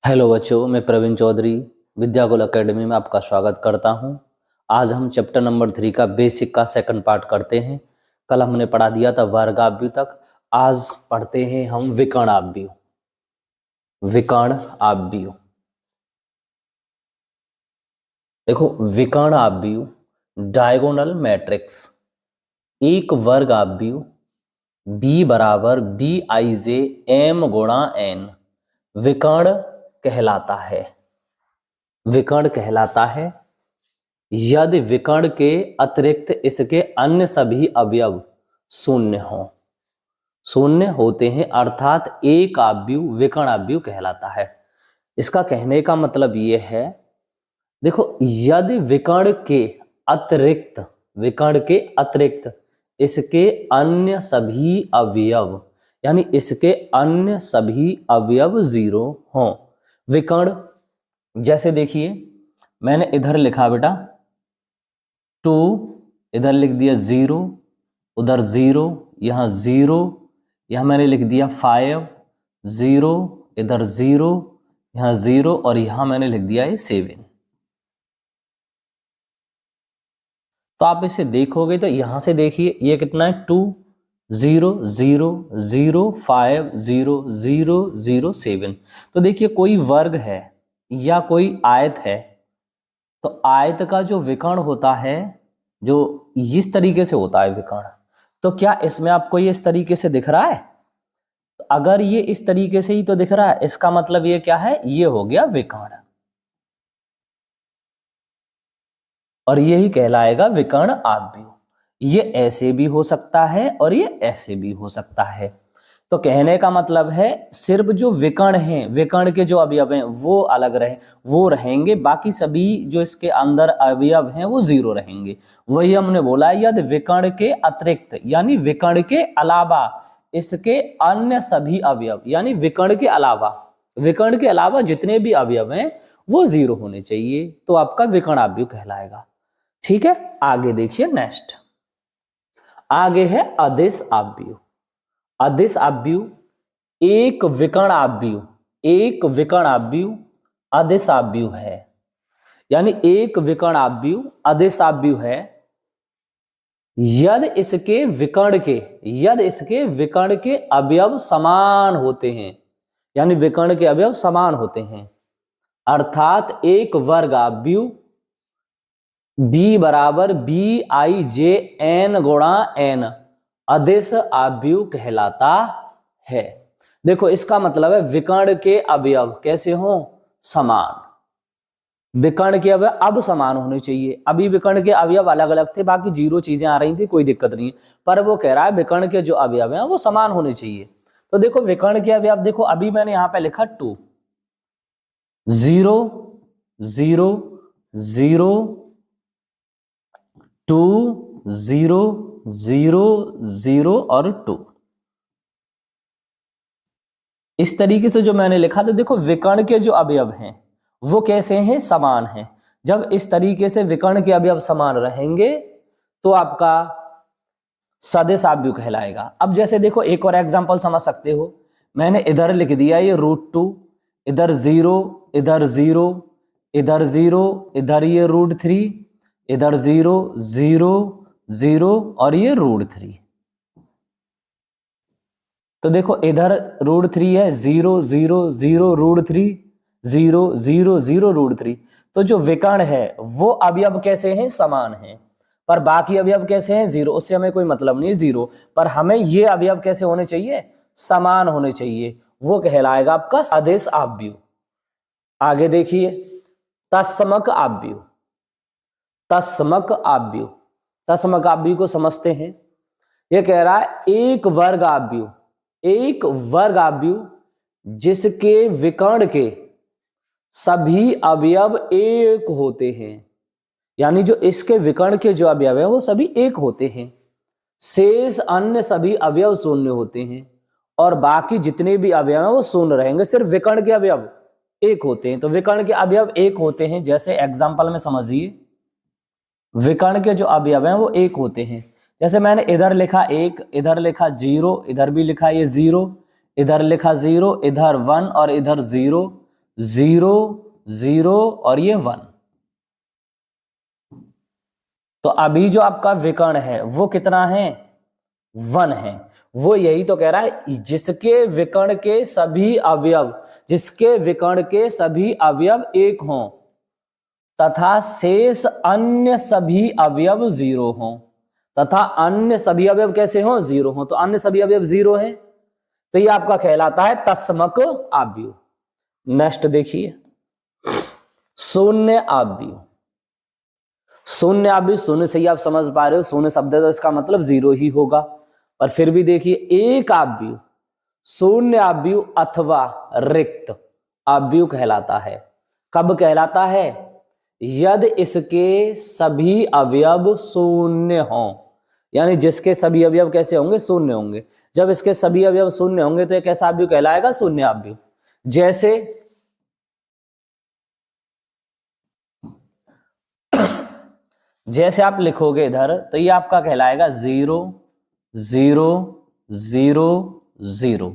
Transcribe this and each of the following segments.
Hello बच्चों, मैं Praveen Chaudhary Vidyakul academy में आपका स्वागत करता हूं। आज हम चैप्टर नंबर 3 का बेसिक का सेकंड पार्ट करते हैं। कल हमने पढ़ा दिया था वर्गाव्यू तक। आज पढ़ते हैं हम विकर्णाव्यू। विकर्णाव्यू देखो, विकर्णाव्यू डायगोनल मैट्रिक्स एक वर्गाव्यू बी बराबर बी आई जे एम गुणा एन विकर्ण कहलाता है। विकर्ण कहलाता है यदि विकर्ण के अतिरिक्त इसके अन्य सभी अवयव शून्य हों। शून्य होते हैं अर्थात एक आव्यूह विकर्णाव्यूह कहलाता है। इसका कहने का मतलब यह है, देखो, यदि विकर्ण के अतिरिक्त इसके अन्य सभी अवयव यानी इसके अन्य सभी अवयव जीरो हों। विकर्ण जैसे देखिए, मैंने इधर लिखा बेटा 2, इधर लिख दिया 0, उधर 0, यहाँ 0, यहाँ मैंने लिख दिया 5, 0, इधर 0, यहाँ 0 और यहाँ मैंने लिख दिया ये 7। तो आप इसे देखोगे तो यहाँ से देखिए ये कितना है 2, 0, 0, 0, 5, 0, 0, 0, 7। तो देखिए कोई वर्ग है या कोई आयत है, तो आयत का जो विकर्ण होता है जो इस तरीके से होता है विकर्ण, तो क्या इसमें आपको ये इस तरीके से दिख रहा है? तो अगर ये इस तरीके से ही तो दिख रहा है, इसका मतलब ये क्या है, ये हो गया विकर्ण और यही कहलाएगा विकर्ण आव्यूह। ये ऐसे भी हो सकता है और ये ऐसे भी हो सकता है। तो कहने का मतलब है सिर्फ जो विकर्ण हैं, विकर्ण के जो अवयव हैं वो अलग वो रहेंगे, बाकी सभी जो इसके अंदर अवयव हैं वो जीरो रहेंगे। वही हमने बोला, यदि विकर्ण के अतिरिक्त यानी विकर्ण के अलावा इसके अन्य सभी अवयव यानी विकर्ण के अलावा जितने भी अवयव हैं वो जीरो होने चाहिए, तो आपका विकर्णाव्यूह कहलाएगा। ठीक है, आगे देखिए नेक्स्ट। आगे है अदिश आव्यूह। अदिश आव्यूह एक विकर्ण आव्यूह अदिश आव्यूह है। यानी एक विकर्ण आव्यूह अदिश आव्यूह है यदि इसके विकर्ण के अवयव समान होते हैं। यानी विकर्ण के अवयव समान होते हैं, अर्थात एक वर्ग आव्यूह बी बराबर बी आई जे एन गुणा एन अदिश आव्यूह कहलाता है। देखो इसका मतलब है विकर्ण के अवयव कैसे हों, समान। विकर्ण के अवयव अब समान होने चाहिए। अभी विकर्ण के अवयव अलग अलग थे, बाकी जीरो चीजें आ रही थी, कोई दिक्कत नहीं, पर वो कह रहा है विकर्ण के जो अवयव हैं वो समान होने चाहिए। तो देखो विकर्ण के अवयव, देखो अभी मैंने यहां पे लिखा 2, 0, 0, 0, 2, 0, 0, 0 और 2। इस तरीके से जो मैंने लिखा, तो देखो विकर्ण के जो अवयव हैं वो कैसे हैं, समान हैं। जब इस तरीके से विकर्ण के अवयव समान रहेंगे तो आपका सदिश आव्यूह कहलाएगा। अब जैसे देखो एक और एग्जांपल समझ सकते हो, मैंने इधर लिख दिया ये √2, इधर 0, इधर 0, इधर 0, इधर ये √3, इधर 0, 0, 0 और ये √3। तो देखो इधर √3 है, 0, 0, 0, √3, 0, 0, 0, √3। तो जो विकर्ण है वो अवयव कैसे हैं, समान हैं, पर बाकी अवयव कैसे हैं, जीरो। उससे हमें कोई मतलब नहीं, जीरो, पर हमें ये अवयव कैसे होने चाहिए, समान होने चाहिए। वो कहलाएगा आपका सदिश आव्यूह। आगे देखिए तत्समक आव्यूह। तत्समक आव्यूह, तत्समक आव्यूह को समझते हैं। ये कह रहा है एक वर्ग आव्यूह जिसके विकर्ण के सभी अवयव एक होते हैं। यानी जो इसके विकर्ण के जो अवयव है वो सभी एक होते हैं, शेष अन्य सभी अवयव शून्य होते हैं और बाकी जितने भी अवयव हैं वो शून्य रहेंगे, सिर्फ विकर्ण के अवयव एक होते हैं। तो विकर्ण के अवयव एक होते हैं, जैसे एग्जांपल में समझिए, विकर्ण के जो अवयव हैं वो एक होते हैं। जैसे मैंने इधर लिखा 1, इधर लिखा 0, इधर भी लिखा ये 0, इधर लिखा 0, इधर 1 और इधर 0, 0 0 और ये 1। तो अभी जो आपका विकर्ण है वो कितना है, 1 है। वो यही तो कह रहा है, जिसके विकर्ण के सभी अवयव, जिसके विकर्ण के सभी अवयव 1 हों तथा शेष अन्य सभी अवयव 0 हों, तथा अन्य सभी अवयव कैसे हों, 0 हों। तो अन्य सभी अवयव 0 हैं, तो ये आपका कहलाता है तत्समक आव्यूह। नेक्स्ट देखिए, शून्य आव्यूह। शून्य आव्यूह, शून्य से ही आप समझ पा रहे हो, शून्य शब्द है तो इसका मतलब 0 ही होगा। पर फिर भी देखिए, एक आव्यूह शून्य आव्यूह अथवा रिक्त आव्यूह कहलाता है। कब कहलाता है, यदि इसके सभी अवयव शून्य हों, यानी जिसके सभी अवयव कैसे होंगे, शून्य होंगे। जब इसके सभी अवयव शून्य होंगे तो एक कैसा आव्यूह कहलाएगा, शून्य आव्यूह। जैसे आप लिखोगे इधर तो ये आपका कहलाएगा 0 0 0 0।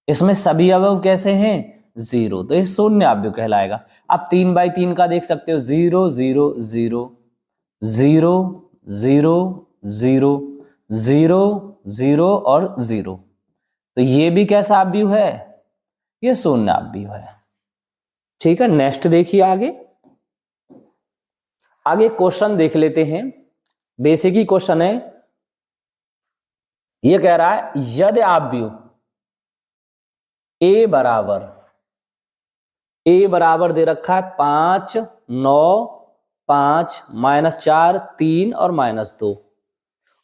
इसमें सभी अवयव कैसे हैं, 0, तो ये शून्य आव्यूह कहलाएगा। आप 3/3 का देख सकते हो, 0 0 0 0 0 0 0 0 और 0। तो ये भी कैसा आव्यूह है, ये शून्य आव्यूह है। ठीक है, नेक्स्ट देखिए आगे क्वेश्चन देख लेते हैं। बेसिक ही क्वेश्चन है। ये कह रहा है, यदि आव्यूह ए बराबर दे रखा है 5 9 5 -4 3 और -2,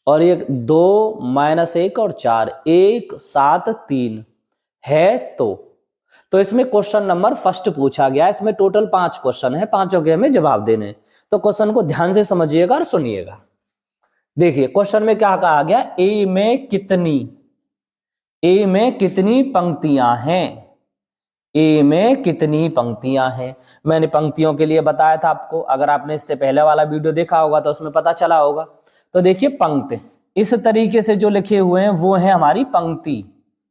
और ये 2 -1 और 4 1 7 3 है, तो इसमें क्वेश्चन नंबर फर्स्ट पूछा गया है। इसमें टोटल 5 क्वेश्चन है, पांचों के हमें जवाब देने। तो क्वेश्चन को ध्यान से समझिएगा और सुनिएगा। देखिए क्वेश्चन में क्या कहा गया, ए में कितनी पंक्तियां हैं, ए में कितनी पंक्तियां हैं। मैंने पंक्तियों के लिए बताया था आपको, अगर आपने इससे पहले वाला वीडियो देखा होगा तो उसमें पता चला होगा। तो देखिए, पंक्ति इस तरीके से जो लिखे हुए हैं वो है हमारी पंक्ति।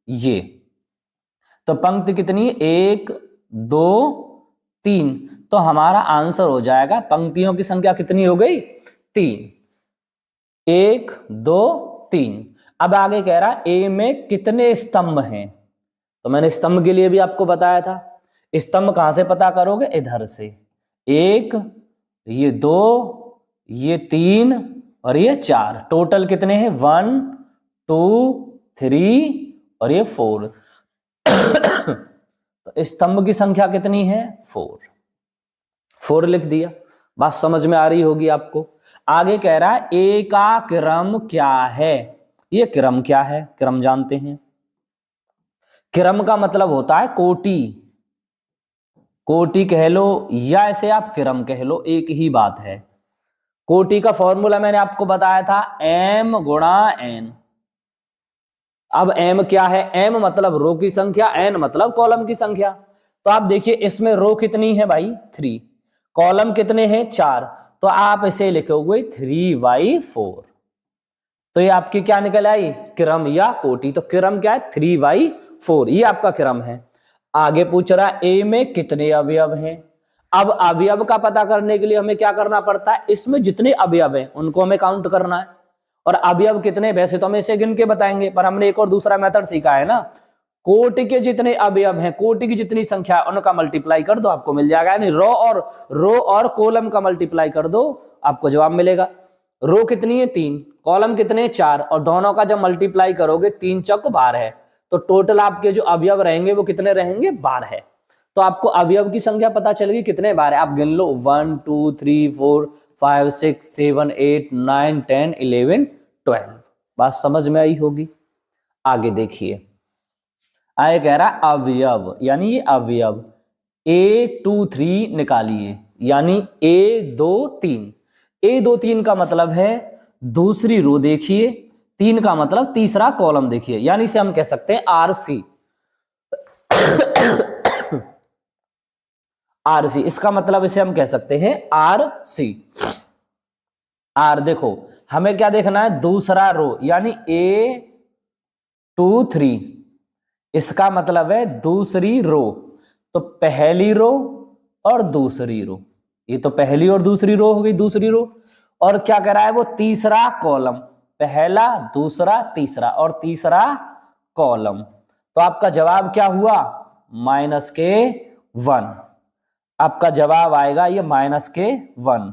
ये तो पंक्ति कितनी, 1 2 3। तो हमारा आंसर हो जाएगा, पंक्तियों की संख्या कितनी हो गई, 3, 1 2 3। अब आगे कह रहा, ए में कितने स्तंभ हैं। तो मैंने स्तंभ के लिए भी आपको बताया था। स्तंभ कहां से पता करोगे, इधर से, 1 ये 2 ये 3 और ये 4, टोटल कितने हैं, 1 2 3 और ये 4। तो स्तंभ की संख्या कितनी है, 4 लिख दिया। बात समझ में आ रही होगी आपको। आगे कह रहा है, ए का क्रम क्या है। ये क्रम क्या है, क्रम जानते हैं। क्रम का मतलब होता है कोटि कह लो या ऐसे आप क्रम कह लो, एक ही बात है। कोटि का फॉर्मूला मैंने आपको बताया था, m गुणा n। अब m क्या है, m मतलब रो की संख्या, n मतलब कॉलम की संख्या। तो आप देखिए इसमें रो कितनी है भाई, 3, कॉलम कितने हैं, 4। तो आप इसे लिखोगे 3/4। तो ये आपकी क्या निकल आई, क्रम या कोटि। तो क्रम क्या है, 3/4, ये आपका क्रम है। आगे पूछ रहा है, ए में कितने अवयव हैं। अब अवयव का पता करने के लिए हमें क्या करना पड़ता है, इसमें जितने अवयव हैं उनको हमें काउंट करना है। और अवयव कितने, वैसे तो हम इसे गिन के बताएंगे, पर हमने एक और दूसरा मेथड सीखा है ना, कोटि के जितने अवयव हैं, कोटि की जितनी संख्या उनका मल्टीप्लाई कर दो, आपको मिल जाएगा। यानी रो और कॉलम का मल्टीप्लाई कर दो, आपको जवाब मिलेगा। रो कितनी है, 3, कॉलम कितने, 4, और दोनों का जब मल्टीप्लाई करोगे 3 चौक 12 है। तो टोटल आपके जो अवयव रहेंगे वो कितने रहेंगे, 12 है। तो आपको अवयव की संख्या पता चलेगी कितने, 12। आप गिन लो, 1 2 3 4 5 6 7 8 9 10 11 12। बात समझ में आई होगी। आगे देखिए, आगे कह रहा अवयव, यानी ये अवयव A 2 3 निकालिए, यानी A 2 3। A 2 3 का मतलब है दूसरी रो देखिए, 3 का मतलब तीसरा कॉलम देखिए, यानी इसे हम कह सकते हैं RC। RC इसका मतलब इसे हम कह सकते हैं RC। R देखो हमें क्या देखना है, दूसरा रो, यानी A 2 3, इसका मतलब है दूसरी रो। तो पहली रो और दूसरी रो, ये तो पहली और दूसरी रो हो गई, दूसरी रो। और क्या कह रहा है वो, तीसरा कॉलम, पहला दूसरा तीसरा और तीसरा कॉलम। तो आपका जवाब क्या हुआ, -1। आपका जवाब आएगा ये -1।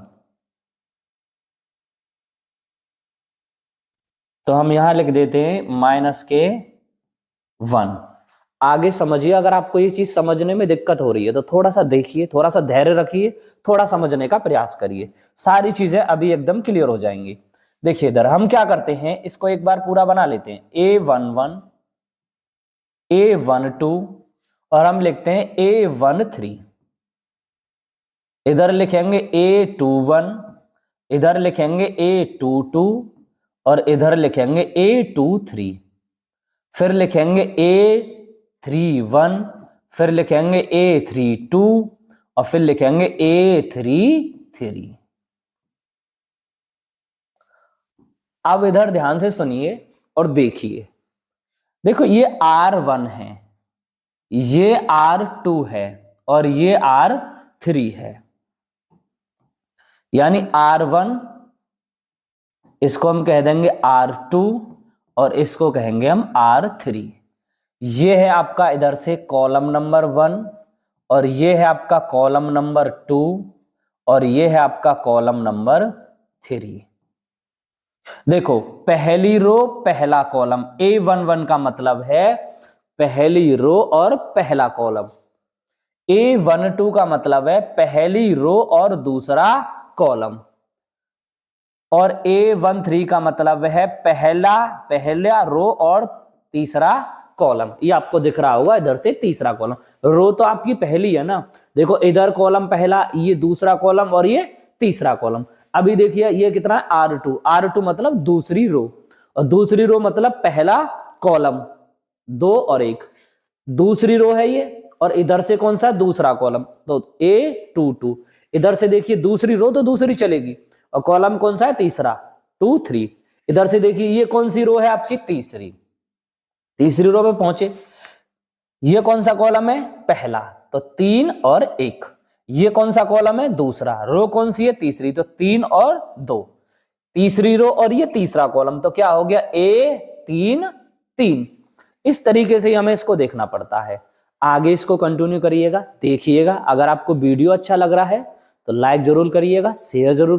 तो हम यहां लिख देते हैं -1। आगे समझिए, अगर आपको ये चीज समझने में दिक्कत हो रही है तो थोड़ा सा देखिए, थोड़ा सा धैर्य रखिए, थोड़ा समझने का प्रयास करिए, सारी चीजें अभी एकदम क्लियर हो जाएंगी। देखिए इधर हम क्या करते हैं, इसको एक बार पूरा बना लेते हैं, A11 A12 और हम लिखते हैं A13। इधर लिखेंगे A21, इधर लिखेंगे A22 और इधर लिखेंगे A23। फिर लिखेंगे A31, फिर लिखेंगे A32 और फिर लिखेंगे A33। अब इधर ध्यान से सुनिए और देखिए, देखो ये R1 है, ये R2 है और ये R3 है। यानी R1 इसको हम कह देंगे R2 और इसको कहेंगे हम R3। ये है आपका इधर से कॉलम नंबर 1 और ये है आपका कॉलम नंबर 2 और ये है आपका कॉलम नंबर 3। देखो पहली रो पहला कॉलम, A11 का मतलब है पहली रो और पहला कॉलम, A12 का मतलब है पहली रो और दूसरा कॉलम, और A13 का मतलब है पहला रो और तीसरा कॉलम। ये आपको दिख रहा होगा इधर से तीसरा कॉलम, रो तो आपकी पहली है ना, देखो इधर कॉलम पहला, ये दूसरा कॉलम और ये तीसरा कॉलम। अभी देखिए ये कितना है, R2 मतलब दूसरी रो, और दूसरी रो मतलब पहला कॉलम, 2 और 1, दूसरी रो है ये, और इधर से कौन सा दूसरा कॉलम, तो A22। इधर से देखिए दूसरी रो तो दूसरी चलेगी, और कॉलम कौन सा है, तीसरा, 2 3। इधर से देखिए ये कौन सी रो है आपकी, तीसरी रो पे पहुंचे। ये कौन सा कॉलम है, पहला, तो 3 और 1। ये कौन सा कॉलम है, दूसरा, रो कौन सी है, तीसरी, तो 3 और 2, तीसरी रो और ये तीसरा कॉलम, तो क्या हो गया, A3। इस तरीके से हमें इसको देखना पड़ता है। आगे इसको कंटिन्यू करिएगा, देखिएगा। अगर आपको वीडियो अच्छा लग रहा है तो लाइक जरूर करिएगा, शेयर जरूर